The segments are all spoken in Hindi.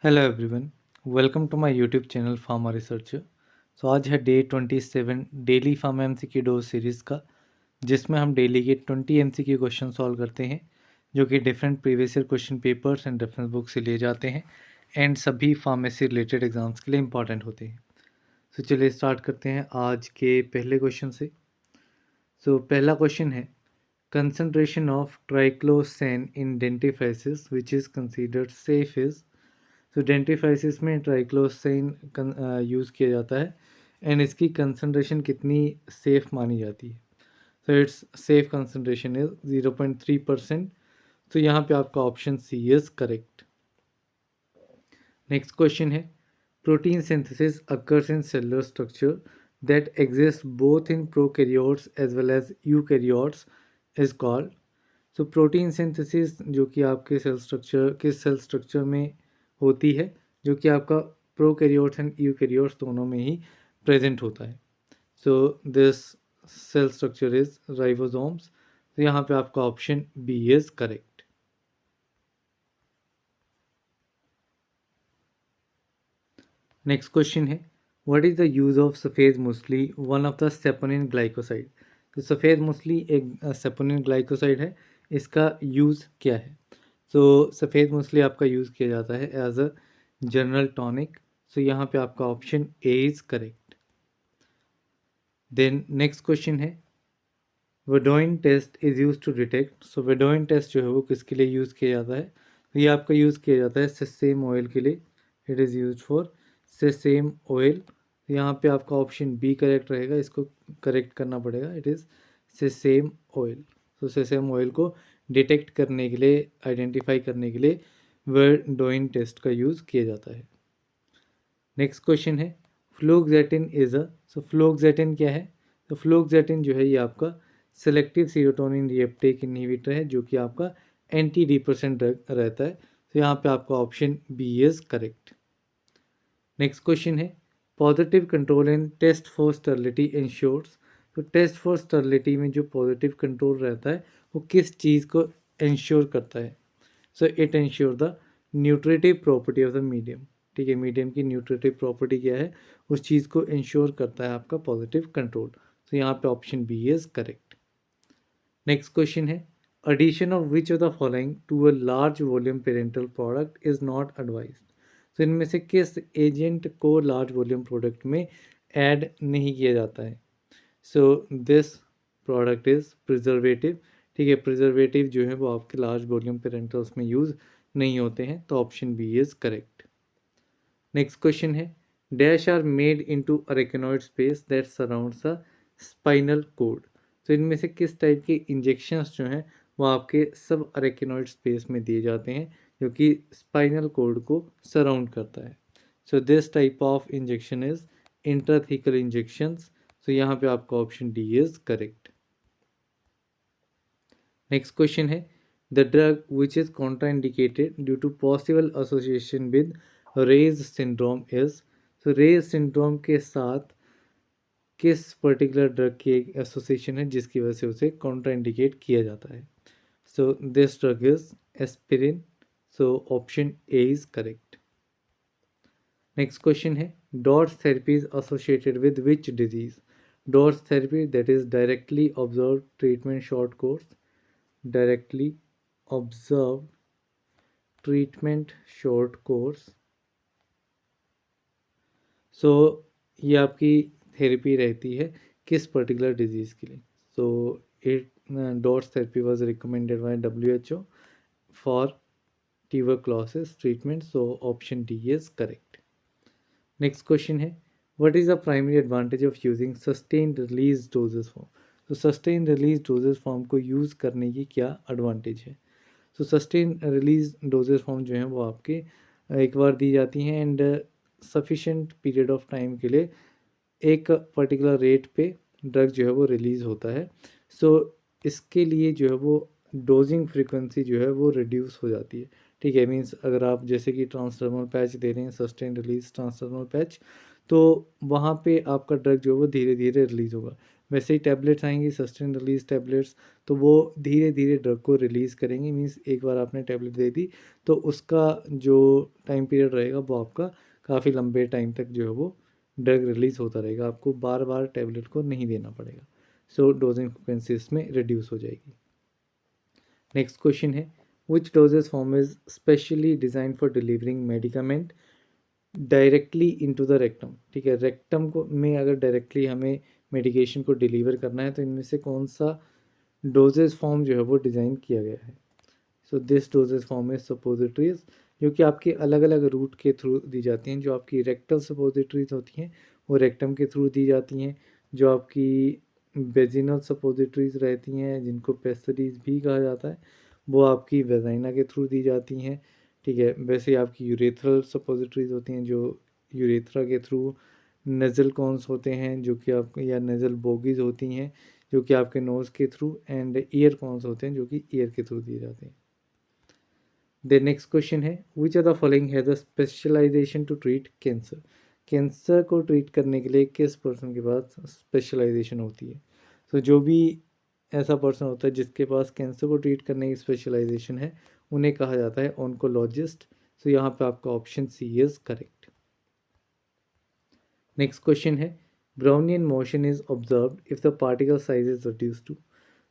Hello everyone, welcome to my YouTube channel pharma researcher. आज है day 27 daily pharma MCQ dose series का, जिसमें हम डेली के 20 एमसीक्यू क्वेश्चन सॉल्व करते हैं, जो कि different previous year question papers and reference book से लिए जाते हैं एंड सभी फार्मेसी रिलेटेड एग्जाम्स के लिए इंपॉर्टेंट होते हैं। चलिए स्टार्ट करते हैं आज के पहले क्वेश्चन से। पहला क्वेश्चन है, concentration of triclosan in dentifrices which is considered safe is। डेंटिफ्राइसिस में ट्राइक्लोसाइन यूज़ किया जाता है एंड इसकी कंसनट्रेशन कितनी सेफ मानी जाती है। Its safe concentration is 0.3%। यहाँ पे आपका option C is correct. Next question है, protein synthesis occurs in cellular structure that exist both in prokaryotes as well as eukaryotes is called. Protein synthesis जो कि आपके सेल स्ट्रक्चर में होती है, जो कि आपका प्रोकैरियोट्स एंड यूकैरियोट्स दोनों में ही प्रेजेंट होता है। This cell structure is ribosomes. यहाँ पे आपका option B is correct. Next question है, what is the use of safed musli one of the saponin glycoside. तो सफ़ेद मूसली एक सेपोनिन ग्लाइकोसाइड है, इसका यूज़ क्या है। सफ़ेद मूसली आपका यूज़ किया जाता है एज अ जनरल टॉनिक। यहाँ पे आपका option A is correct. Then next question है, Baudouin test is use to detect. Baudouin test जो है वो किसके लिए यूज़ किया जाता है। ये आपका यूज़ किया जाता है सेसेम ऑयल के लिए। It is use for sesame oil. यहाँ पे आपका ऑप्शन बी करेक्ट रहेगा, इसको करेक्ट करना पड़ेगा। It is sesame oil. Sesame oil को डिटेक्ट करने के लिए, आइडेंटिफाई करने के लिए वेडोइन टेस्ट का यूज़ किया जाता है। नेक्स्ट क्वेश्चन है, फ्लोक्सेटिन इज़ अ। फ्लोक्सेटिन क्या है। फ्लोक्सेटिन जो है ये आपका सेलेक्टिव सीरोटोनिन रीएप्टेक इनहिबिटर है, जो कि आपका एंटी डिप्रेसेंट ड्रग रहता है। यहाँ पे आपका option B is correct. Next question है, positive control in test for sterility ensures. Test for sterility में जो पॉजिटिव कंट्रोल रहता है वो किस चीज़ को इंश्योर करता है। It ensure the nutritive property of the medium. ठीक है, मीडियम की न्यूट्रिटिव प्रॉपर्टी क्या है, उस चीज़ को इंश्योर करता है आपका पॉजिटिव कंट्रोल। यहाँ पे option B is correct. Next question है, addition of which of the following to a large volume parental product is not advised। इनमें से किस एजेंट को लार्ज वॉल्यूम प्रोडक्ट में ऐड नहीं किया जाता है। This product is preservative. ठीक है, प्रिजर्वेटिव जो है वो आपके लार्ज वॉल्यूम पेरेंटल्स में यूज़ नहीं होते हैं, तो option B is correct. Next question है, dash are made into arachnoid space that surrounds the spinal cord. इनमें से किस टाइप के इंजेक्शंस जो हैं वो आपके सब अरेकेनॉइड स्पेस में दिए जाते हैं, जो कि स्पाइनल कोड को सराउंड करता है। This type of injection is intrathecal injections. यहाँ पे आपका option D is correct. Next question है, the drug which is contraindicated due to possible association with Reye's syndrome is. Reye's syndrome के साथ किस पर्टिकुलर ड्रग की एक एसोसिएशन है जिसकी वजह से उसे कॉन्ट्राइंडिकेट किया जाता है। This drug is aspirin. Option A is correct. Next question है, DOTS therapy is associated with which disease. DOTS therapy that is directly observe treatment short course. Directly observe treatment short course. ये आपकी थेरेपी रहती है किस पर्टिकुलर डिजीज़ के लिए। It DOTS therapy was recommended by WHO for tuberculosis treatment. Option D is correct. Next question है, what is the primary advantage of using sustain release dosage form. Sustain release dosage form को यूज़ करने की क्या एडवांटेज है। सस्टेन रिलीज डोजेस फॉर्म जो हैं वो आपके एक बार दी जाती हैं and sufficient period of time के लिए एक पर्टिकुलर रेट पे ड्रग जो है वो रिलीज़ होता है। इसके लिए जो है वो डोजिंग फ्रीक्वेंसी जो है वो रिड्यूस हो जाती है। ठीक है, मीन्स अगर आप जैसे कि ट्रांसडर्मल पैच दे रहे हैं, सस्टेन रिलीज ट्रांसडर्मल पैच, तो वहाँ पे आपका ड्रग जो है वो धीरे धीरे रिलीज़ होगा। वैसे ही टैबलेट्स आएंगी सस्टेन रिलीज टैबलेट्स, तो वो धीरे धीरे ड्रग को रिलीज़ करेंगी। मीन्स एक बार आपने टैबलेट दे दी तो उसका जो टाइम पीरियड रहेगा वो आपका काफ़ी लंबे टाइम तक जो है वो ड्रग रिलीज़ होता रहेगा, आपको बार बार टैबलेट को नहीं देना पड़ेगा। सो डोजिंग फ्रिक्वेंसी इसमें रिड्यूस हो जाएगी। नेक्स्ट क्वेश्चन है, which dosage form is specially design for delivering medicament directly into the rectum. ठीक है, रेक्टम को में अगर डायरेक्टली हमें मेडिकेशन को डिलीवर करना है तो इनमें से कौन सा डोजेज फॉर्म जो है वो डिज़ाइन किया गया है। So this doses form is suppositories, जो कि आपकी अलग अलग रूट के थ्रू दी जाती हैं। जो आपकी रेक्टल सपोजिटरीज होती हैं वो रेक्टम के थ्रू दी जाती हैं। जो आपकी वेजिनल सपोजिटरीज रहती हैं जिनको पेस्टरीज भी कहा जाता है वो आपकी वेजाइना के थ्रू दी जाती हैं। ठीक है, वैसे आपकी यूरेथ्रल सपोजिटरीज होती हैं जो यूरेथ्रा के थ्रू, नज़ल कॉन्स होते हैं जो कि आप, या नज़ल बोगीज होती हैं जो कि आपके नोज़ के थ्रू, एंड ईयर कॉन्स होते हैं जो कि ईयर के थ्रू दिए जाते हैं। द नेक्स्ट क्वेश्चन है, which are the following has a specialization to treat cancer. Cancer को ट्रीट करने के लिए किस पर्सन के पास स्पेशलाइजेशन होती है। तो जो भी ऐसा पर्सन होता है जिसके पास कैंसर को ट्रीट करने की स्पेशलाइजेशन है उन्हें कहा जाता है ऑन्कोलॉजिस्ट। तो यहाँ पे आपका option C is correct. Next question है, Brownian motion is observe if the particle size is reduce to.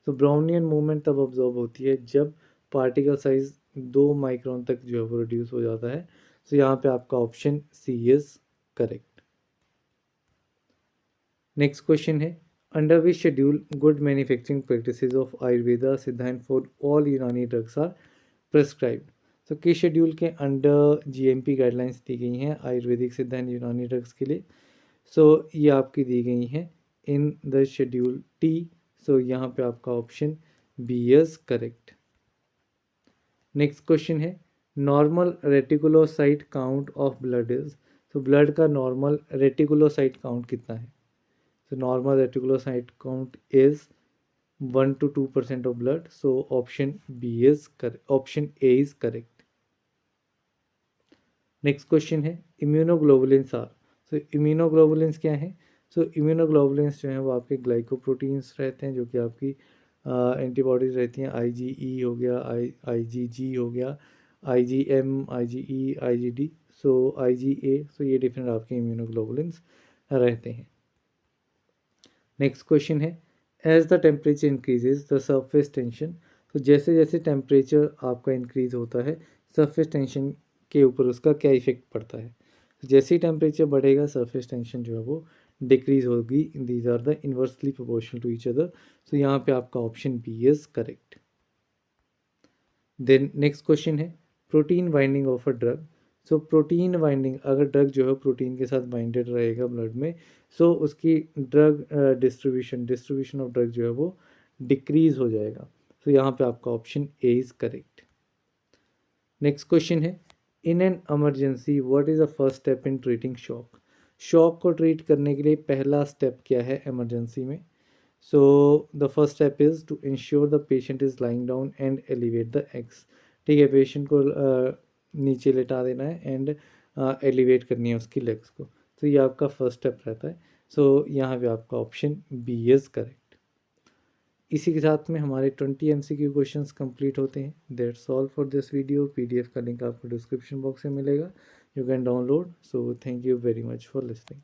तो ब्राउनियन मूवमेंट तब ऑब्जर्व होती है जब पार्टिकल साइज 2 माइक्रोन तक जो है वो रिड्यूस हो जाता है। तो यहाँ पे आपका option C is correct. Next question है, under which schedule good manufacturing practices of Ayurveda सिद्धांत for all Unani drugs are prescribed. तो किस शेड्यूल के अंडर जीएमपी गाइडलाइंस दी गई हैं आयुर्वेदिक सिद्धांत यूनानी ड्रग्स के लिए। सो ये आपकी दी गई हैं in the schedule T. So यहाँ पे आपका option B is correct. Next question है, normal reticulocyte count of blood is. तो ब्लड का नॉर्मल रेटिकुलोसाइट काउंट कितना है। तो normal reticulocyte count is 1 to 2% of blood. So option B is correct, option A is correct. Next question है, इम्यूनोग्लोबुलिन्स आर। तो इम्यूनोग्लोबुलिन्स क्या है। सो इम्यूनोग्लोबुलिन्स जो है वो आपके ग्लाइकोप्रोटीन्स रहते हैं जो कि आपकी एंटीबॉडीज रहती हैं। आईजीई हो गया, आईजीजी हो गया, आईजीएम, आईजीई, आईजीडी, सो आईजीए। सो ये डिफरेंट आपके इम्यूनोग्लोबुलिन्स रहते हैं। नेक्स्ट क्वेश्चन है, as the temperature increases the surface tension. तो जैसे जैसे टेम्परेचर आपका इंक्रीज होता है सरफेस टेंशन के ऊपर उसका क्या इफेक्ट पड़ता है। जैसे ही टेम्परेचर बढ़ेगा सरफेस टेंशन जो है वो डिक्रीज होगी। These are the inversely proportional to each other. तो यहाँ पे आपका option B is correct. Then next question है, protein binding of a drug. So protein binding, अगर ड्रग जो है प्रोटीन के साथ बाइंडेड रहेगा ब्लड में, सो उसकी ड्रग डिस्ट्रीब्यूशन ऑफ ड्रग जो है वो डिक्रीज हो जाएगा। तो यहाँ पे आपका option A is correct. Next question है, in an emergency what is the first step in treating shock. Shock को ट्रीट करने के लिए पहला स्टेप क्या है इमरजेंसी में। So the first step is to ensure the patient is lying down and elevate the legs. ठीक है, पेशेंट को नीचे लेटा देना है एंड एलिवेट करनी है उसकी लेग्स को। तो ये आपका फर्स्ट स्टेप रहता है। सो यहाँ पे आपका ऑप्शन बी इज़ करेक्ट। इसी के साथ में हमारे 20 MCQ क्वेश्चंस कंप्लीट होते हैं। That's all for this video. PDF का लिंक आपको डिस्क्रिप्शन बॉक्स में मिलेगा, you can download. So thank you very much for listening.